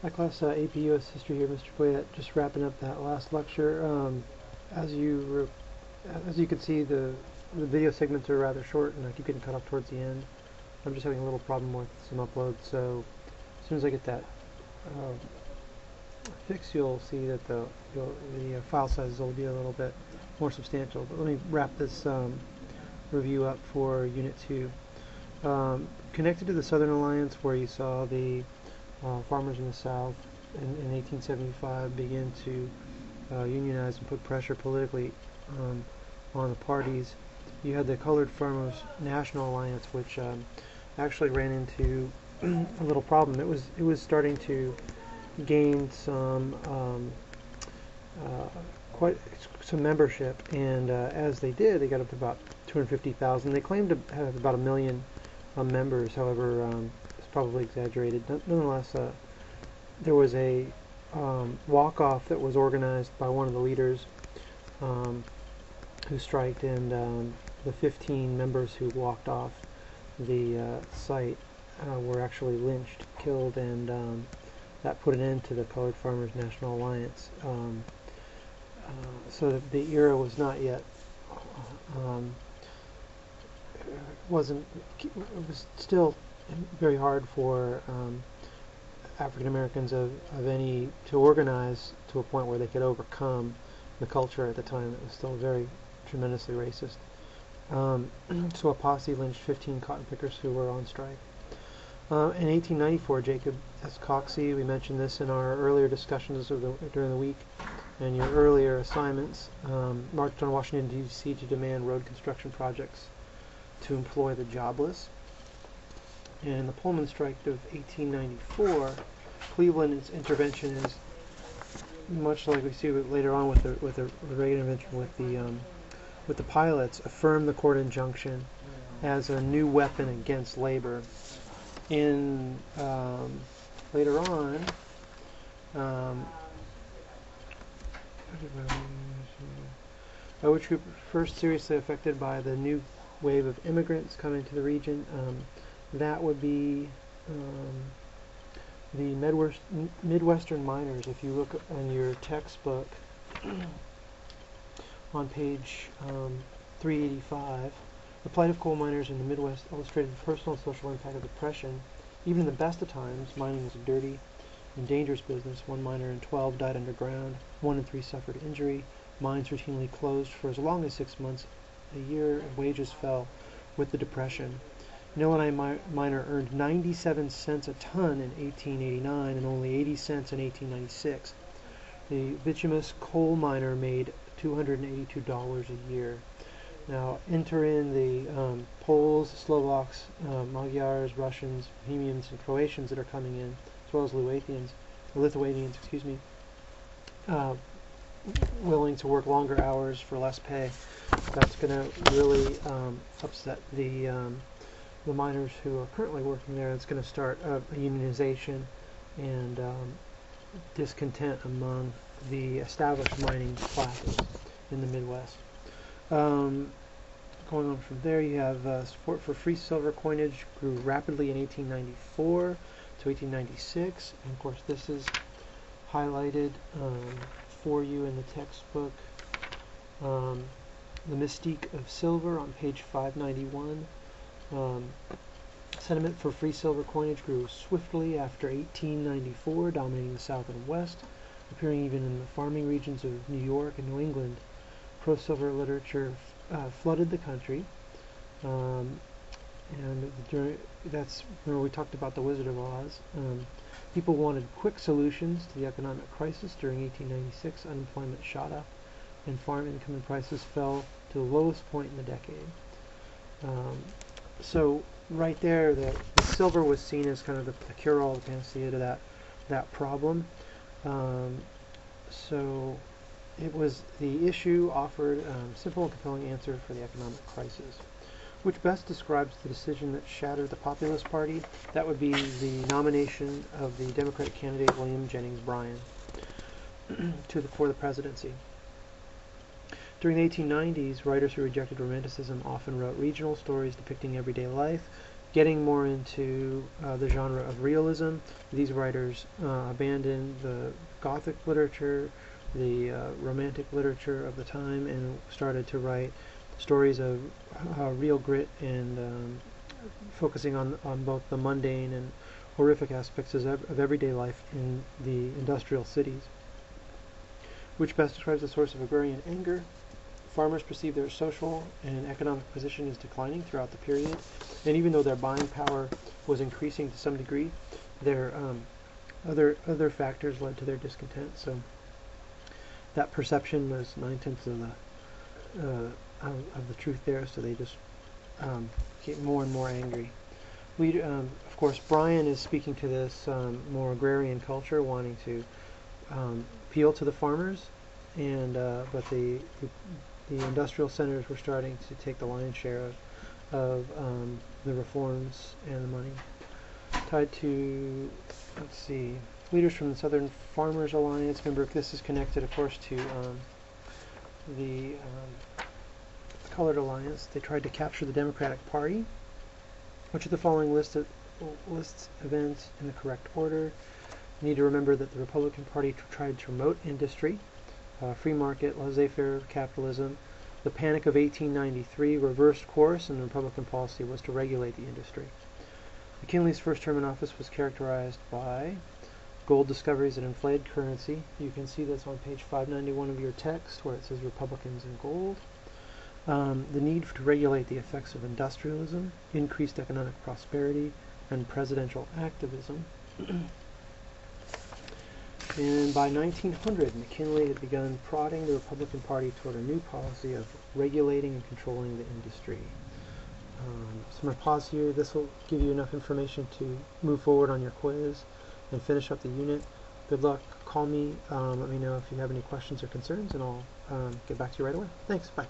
Hi class, AP US History here, Mr. Boyette. Just wrapping up that last lecture. As you can see, the video segments are rather short, and I keep getting cut off towards the end. I'm just having a little problem with some uploads, so as soon as I get that fixed, you'll see that the file sizes will be a little bit more substantial. But let me wrap this review up for Unit 2. Connected to the Southern Alliance, where you saw the farmers in the South in 1875 begin to unionize and put pressure politically on the parties. You had the Colored Farmers National Alliance, which actually ran into a little problem. It was starting to gain quite some membership, and as they did, they got up to about 250,000. They claimed to have about 1 million members. However, it's probably exaggerated. Nonetheless, there was a walk-off that was organized by one of the leaders who striked, and the 15 members who walked off the site were actually lynched, killed, and that put an end to the Colored Farmers National Alliance. So the era was not yet it was still very hard for African Americans of any to organize to a point where they could overcome the culture at the time that was still very tremendously racist. So a posse lynched 15 cotton pickers who were on strike. In 1894, Jacob S. Coxey, we mentioned this in our earlier discussions during the week and your earlier assignments, marched on Washington, D.C. to demand road construction projects to employ the jobless. And the Pullman Strike of 1894, Cleveland's intervention is much like we see later on with the Reagan intervention with the pilots, affirmed the court injunction as a new weapon against labor. In later on, which group first seriously affected by the new wave of immigrants coming to the region? That would be the Midwestern miners. If you look in your textbook on page 385, the plight of coal miners in the Midwest illustrated the personal and social impact of depression. Even in the best of times, mining was a dirty and dangerous business. 1 miner in 12 died underground. 1 in 3 suffered injury. Mines routinely closed for as long as 6 months a year, and wages fell with the depression. An Illinois miner earned 97 cents a ton in 1889 and only 80 cents in 1896. The bituminous coal miner made $282 a year. Now enter in the Poles, Slovaks, Magyars, Russians, Bohemians, and Croatians that are coming in, as well as Lithuanians, willing to work longer hours for less pay. That's going to really upset the miners who are currently working there. It's going to start a unionization and discontent among the established mining classes in the Midwest. Going on from there, you have support for free silver coinage grew rapidly in 1894 to 1896, and of course this is highlighted for you in the textbook. The mystique of silver on page 591. Sentiment for free silver coinage grew swiftly after 1894, dominating the South and West, appearing even in the farming regions of New York and New England. Pro-silver literature flooded the country, and remember we talked about the Wizard of Oz. People wanted quick solutions to the economic crisis. During 1896, unemployment shot up, and farm income and prices fell to the lowest point in the decade. So right there, the silver was seen as kind of the cure-all, the panacea to that problem. So it was the issue offered simple and compelling answer for the economic crisis, which best describes the decision that shattered the Populist Party. That would be the nomination of the Democratic candidate William Jennings Bryan for the presidency. During the 1890s, writers who rejected Romanticism often wrote regional stories depicting everyday life, getting more into the genre of realism. These writers abandoned the Gothic literature, the Romantic literature of the time, and started to write stories of real grit and focusing on both the mundane and horrific aspects of everyday life in the industrial cities. Which best describes the source of agrarian anger? Farmers perceive their social and economic position is declining throughout the period, and even though their buying power was increasing to some degree, their other factors led to their discontent. So that perception was 9/10 of the truth there. So they just get more and more angry. Of course, Brian is speaking to this more agrarian culture, wanting to appeal to the farmers, and but the industrial centers were starting to take the lion's share of the reforms and the money. Tied to, let's see, leaders from the Southern Farmers Alliance. Remember, this is connected, of course, to the Colored Alliance. They tried to capture the Democratic Party. Which of the following lists events in the correct order? You need to remember that the Republican Party tried to promote industry, free market, laissez-faire capitalism. The Panic of 1893 reversed course, and the Republican policy was to regulate the industry. McKinley's first term in office was characterized by gold discoveries that inflated currency. You can see this on page 591 of your text, where it says Republicans and gold. The need to regulate the effects of industrialism, increased economic prosperity, and presidential activism. And by 1900, McKinley had begun prodding the Republican Party toward a new policy of regulating and controlling the industry. So I'm going to pause here. This will give you enough information to move forward on your quiz and finish up the unit. Good luck. Call me. Let me know if you have any questions or concerns, and I'll get back to you right away. Thanks. Bye.